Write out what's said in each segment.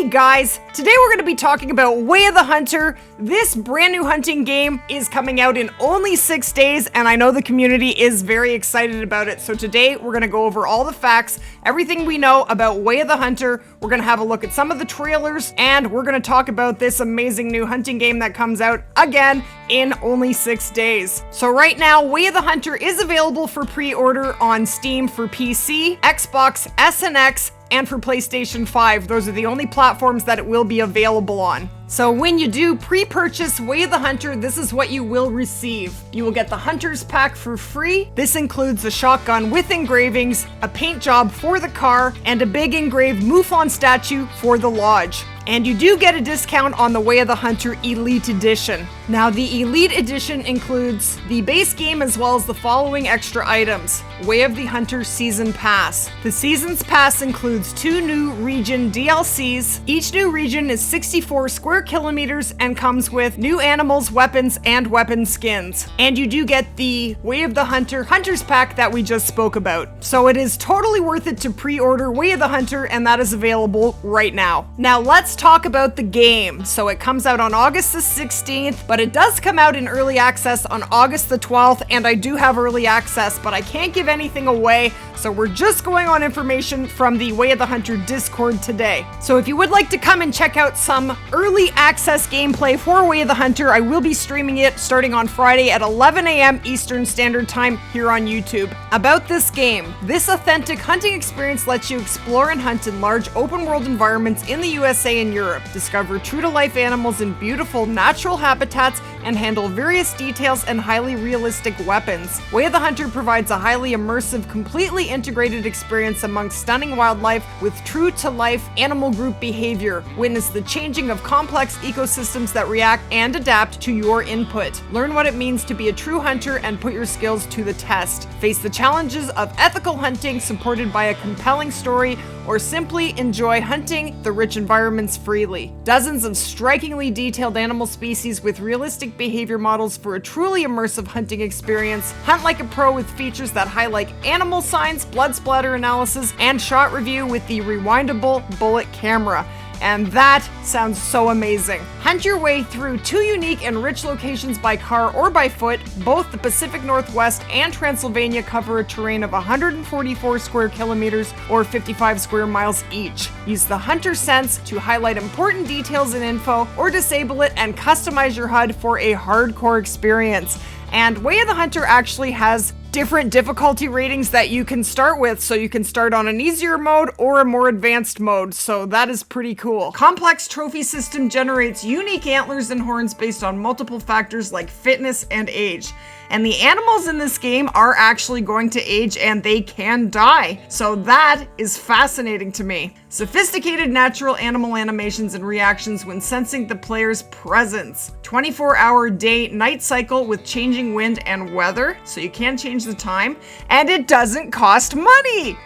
Hey guys, today we're going to be talking about Way of the Hunter. This brand new hunting game is coming out in only 6 days, and I know the community is very excited about it. So today we're going to go over all the facts, everything we know about Way of the Hunter. We're going to have a look at some of the trailers, and we're going to talk about this amazing new hunting game that comes out again in only 6 days. So right now, Way of the Hunter is available for pre-order on Steam for PC, Xbox S and X, and for PlayStation 5. Those are the only platforms that it will be available on. So when you do pre-purchase Way of the Hunter, this is what you will receive. You will get the Hunter's Pack for free. This includes a shotgun with engravings, a paint job for the car, and a big engraved Mouflon statue for the lodge. And you do get a discount on the Way of the Hunter Elite Edition. Now, the Elite Edition includes the base game as well as the following extra items. Way of the Hunter Season Pass. The Season's Pass includes 2 new region DLCs. Each new region is 64 square kilometers and comes with new animals, weapons, and weapon skins. And you do get the Way of the Hunter Hunter's Pack that we just spoke about. So it is totally worth it to pre-order Way of the Hunter, and that is available right now. Now let's talk about the game. So it comes out on August the 16th, but it does come out in early access on August the 12th, and I do have early access, but I can't give anything away, so we're just going on information from the Way of the Hunter Discord today. So if you would like to come and check out some early access gameplay for Way of the Hunter, I will be streaming it starting on Friday at 11 a.m. Eastern Standard Time here on YouTube. About this game, this authentic hunting experience lets you explore and hunt in large open world environments in the USA and Europe, discover true-to-life animals in beautiful natural habitats, and handle various details and highly realistic weapons. Way of the Hunter provides a highly immersive, completely integrated experience amongst stunning wildlife with true-to-life animal group behavior. Witness the changing of complex ecosystems that react and adapt to your input. Learn what it means to be a true hunter and put your skills to the test. Face the challenges of ethical hunting supported by a compelling story, or simply enjoy hunting the rich environments freely. Dozens of strikingly detailed animal species with realistic behavior models for a truly immersive hunting experience. Hunt like a pro with features that highlight animal signs, blood splatter analysis, and shot review with the rewindable bullet camera. And that sounds so amazing. Hunt your way through 2 unique and rich locations by car or by foot. Both the Pacific Northwest and Transylvania cover a terrain of 144 square kilometers or 55 square miles each. Use the Hunter Sense to highlight important details and info, or disable it and customize your HUD for a hardcore experience. And Way of the Hunter actually has different difficulty ratings that you can start with, so you can start on an easier mode or a more advanced mode, so that is pretty cool. Complex trophy system generates unique antlers and horns based on multiple factors like fitness and age. And the animals in this game are actually going to age, and they can die. So that is fascinating to me. Sophisticated natural animal animations and reactions when sensing the player's presence. 24-hour day-night cycle with changing wind and weather, so you can change the time. And it doesn't cost money!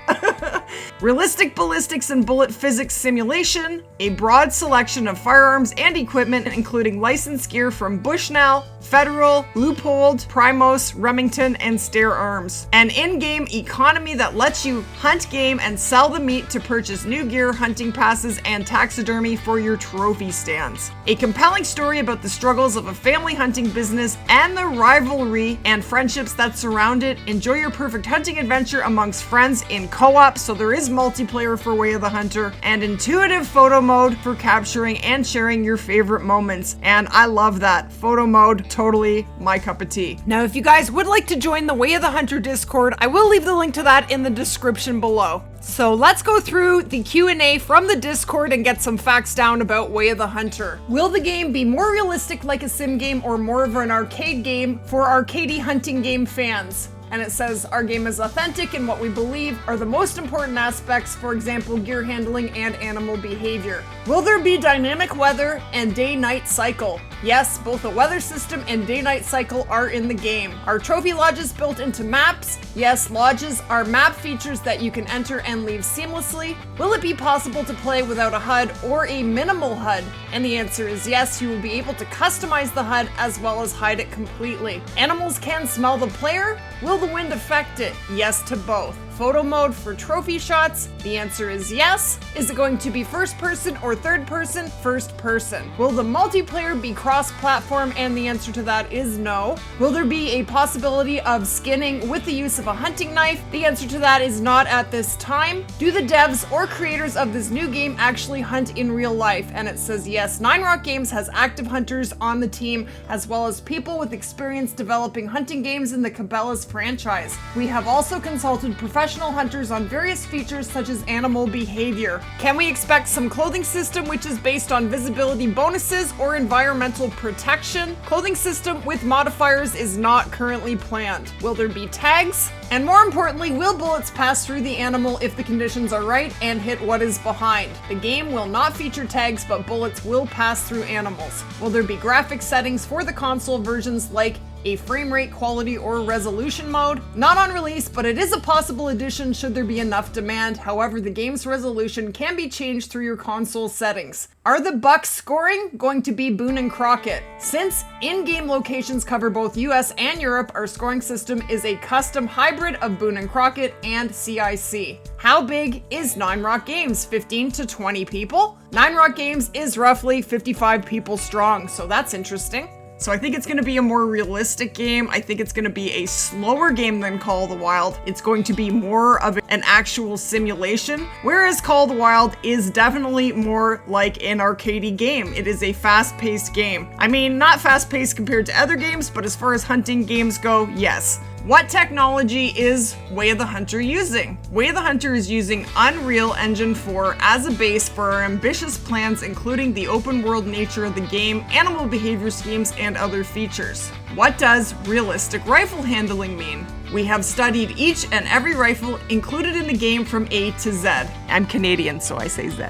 Realistic ballistics and bullet physics simulation. A broad selection of firearms and equipment, including licensed gear from Bushnell, Federal, Leupold, Primos, Remington, and Steyr Arms. An in-game economy that lets you hunt game and sell the meat to purchase new gear, hunting passes, and taxidermy for your trophy stands. A compelling story about the struggles of a family hunting business and the rivalry and friendships that surround it. Enjoy your perfect hunting adventure amongst friends in co-op, so there is multiplayer for Way of the Hunter, and intuitive photo mode for capturing and sharing your favorite moments. And I love that. Photo mode, totally my cup of tea. Now, if you guys would like to join the Way of the Hunter Discord, I will leave the link to that in the description below. So let's go through the Q&A from the Discord and get some facts down about Way of the Hunter. Will the game be more realistic like a sim game, or more of an arcade game for arcadey hunting game fans? And it says, our game is authentic in what we believe are the most important aspects, for example, gear handling and animal behavior. Will there be dynamic weather and day-night cycle? Yes, both a weather system and day-night cycle are in the game. Are trophy lodges built into maps? Yes, lodges are map features that you can enter and leave seamlessly. Will it be possible to play without a HUD or a minimal HUD? And the answer is yes, you will be able to customize the HUD as well as hide it completely. Animals can smell the player. Will the wind affect it? Yes to both. Photo mode for trophy shots? The answer is yes. Is it going to be first person or third person? First person. Will the multiplayer be cross-platform? And the answer to that is no. Will there be a possibility of skinning with the use of a hunting knife? The answer to that is not at this time. Do the devs or creators of this new game actually hunt in real life? And it says yes. Nine Rock Games has active hunters on the team, as well as people with experience developing hunting games in the Cabela's franchise. We have also consulted professional hunters on various features such as animal behavior. Can we expect some clothing system which is based on visibility bonuses or environmental protection? Clothing system with modifiers is not currently planned. Will there be tags? And more importantly, will bullets pass through the animal if the conditions are right and hit what is behind? The game will not feature tags, but bullets will pass through animals. Will there be graphic settings for the console versions like a frame rate, quality, or resolution mode? Not on release, but it is a possible addition should there be enough demand. However, the game's resolution can be changed through your console settings. Are the Bucks scoring going to be Boone and Crockett? Since in-game locations cover both US and Europe, our scoring system is a custom hybrid of Boone and Crockett and CIC. How big is Nine Rock Games? 15 to 20 people? Nine Rock Games is roughly 55 people strong, so that's interesting. So I think it's going to be a more realistic game. I think it's going to be a slower game than Call of the Wild. It's going to be more of an actual simulation, whereas Call of the Wild is definitely more like an arcadey game. It is a fast-paced game. I mean, not fast-paced compared to other games, but as far as hunting games go, yes. What technology is Way of the Hunter using? Way of the Hunter is using Unreal Engine 4 as a base for our ambitious plans, including the open world nature of the game, animal behavior schemes, and other features. What does realistic rifle handling mean? We have studied each and every rifle included in the game from A to Z. I'm Canadian, so I say Z.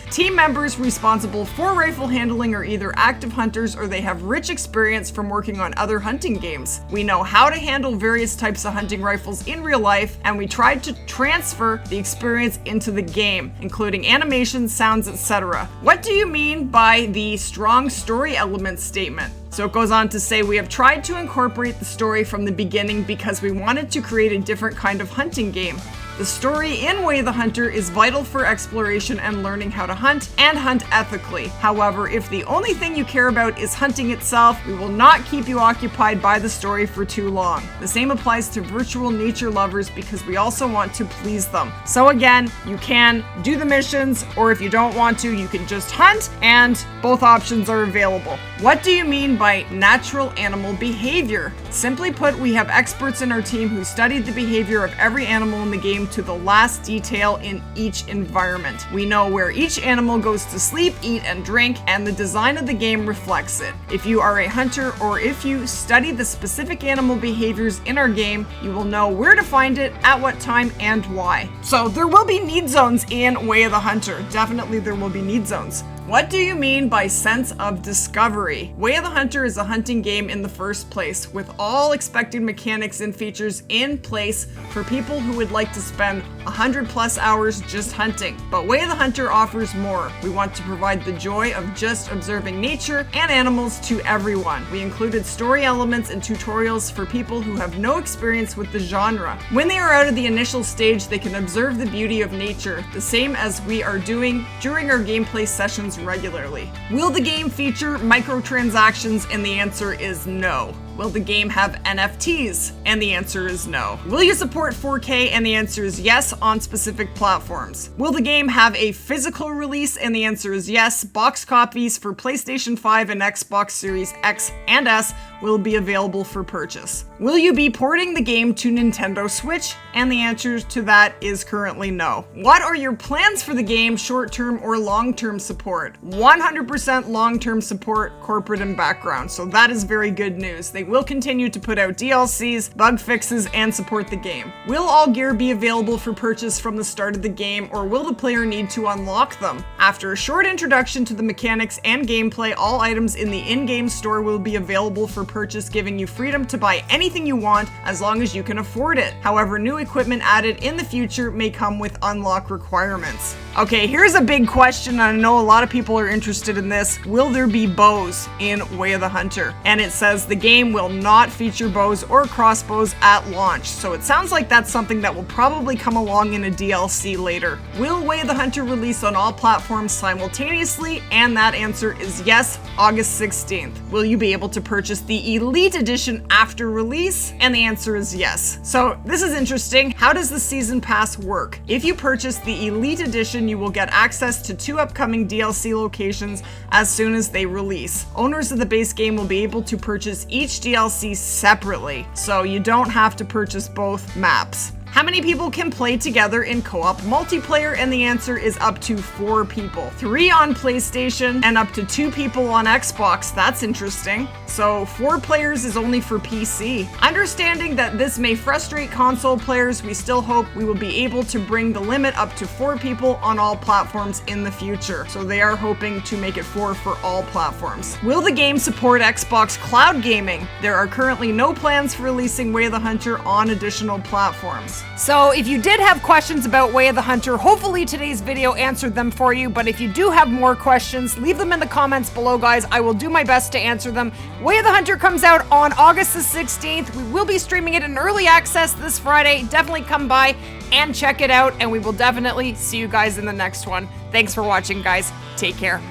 Team members responsible for rifle handling are either active hunters or they have rich experience from working on other hunting games. We know how to handle various types of hunting rifles in real life, and we tried to transfer the experience into the game, including animations, sounds, etc. What do you mean by the strong story element statement? So it goes on to say, we have tried to incorporate the story from the beginning because we wanted to create a different kind of hunting game. The story in Way of the Hunter is vital for exploration and learning how to hunt and hunt ethically. However, if the only thing you care about is hunting itself, we will not keep you occupied by the story for too long. The same applies to virtual nature lovers because we also want to please them. So again, you can do the missions, or if you don't want to, you can just hunt, and both options are available. What do you mean by natural animal behavior? Simply put, we have experts in our team who studied the behavior of every animal in the game to the last detail in each environment. We know where each animal goes to sleep, eat, and drink, and the design of the game reflects it. If you are a hunter or if you study the specific animal behaviors in our game, you will know where to find it, at what time, and why. So there will be need zones in Way of the Hunter. Definitely there will be need zones. What do you mean by sense of discovery? Way of the Hunter is a hunting game in the first place, with all expected mechanics and features in place for people who would like to spend 100+ hours just hunting. But Way of the Hunter offers more. We want to provide the joy of just observing nature and animals to everyone. We included story elements and tutorials for people who have no experience with the genre. When they are out of the initial stage, they can observe the beauty of nature, the same as we are doing during our gameplay sessions regularly. Will the game feature microtransactions? And the answer is no. Will the game have NFTs? And the answer is no. Will you support 4K? And the answer is yes on specific platforms. Will the game have a physical release? And the answer is yes. Box copies for PlayStation 5 and Xbox Series X and S will be available for purchase. Will you be porting the game to Nintendo Switch? And the answer to that is currently no. What are your plans for the game, short-term or long-term support? 100% long-term support, corporate and background. So that is very good news. They will continue to put out DLCs, bug fixes, and support the game. Will all gear be available for purchase from the start of the game, or will the player need to unlock them? After a short introduction to the mechanics and gameplay, all items in the in-game store will be available for purchase, giving you freedom to buy anything you want as long as you can afford it. However, new equipment added in the future may come with unlock requirements. Okay, here's a big question, and I know a lot of people are interested in this. Will there be bows in Way of the Hunter? And it says the game game will not feature bows or crossbows at launch, so it sounds like that's something that will probably come along in a DLC later. Will Way of the Hunter release on all platforms simultaneously? And that answer is yes, August 16th. Will you be able to purchase the Elite Edition after release? And the answer is yes. So this is interesting. How does the Season Pass work? If you purchase the Elite Edition, you will get access to 2 upcoming DLC locations as soon as they release. Owners of the base game will be able to purchase each DLC separately, so you don't have to purchase both maps. How many people can play together in co-op multiplayer? And the answer is up to 4 people. 3 on PlayStation and up to 2 people on Xbox. That's interesting. So 4 players is only for PC. Understanding that this may frustrate console players, we still hope we will be able to bring the limit up to 4 people on all platforms in the future. So they are hoping to make it 4 for all platforms. Will the game support Xbox cloud gaming? There are currently no plans for releasing Way of the Hunter on additional platforms. So if you did have questions about Way of the Hunter, hopefully today's video answered them for you, but if you do have more questions, leave them in the comments below, guys. I will do my best to answer them. Way of the Hunter comes out on August the 16th. We will be streaming it in early access this Friday. Definitely come by and check it out, and we will definitely see you guys in the next one. Thanks for watching, guys. Take care.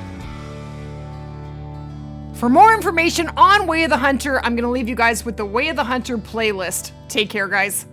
For more information on Way of the Hunter, I'm going to leave you guys with the Way of the Hunter playlist. Take care, guys.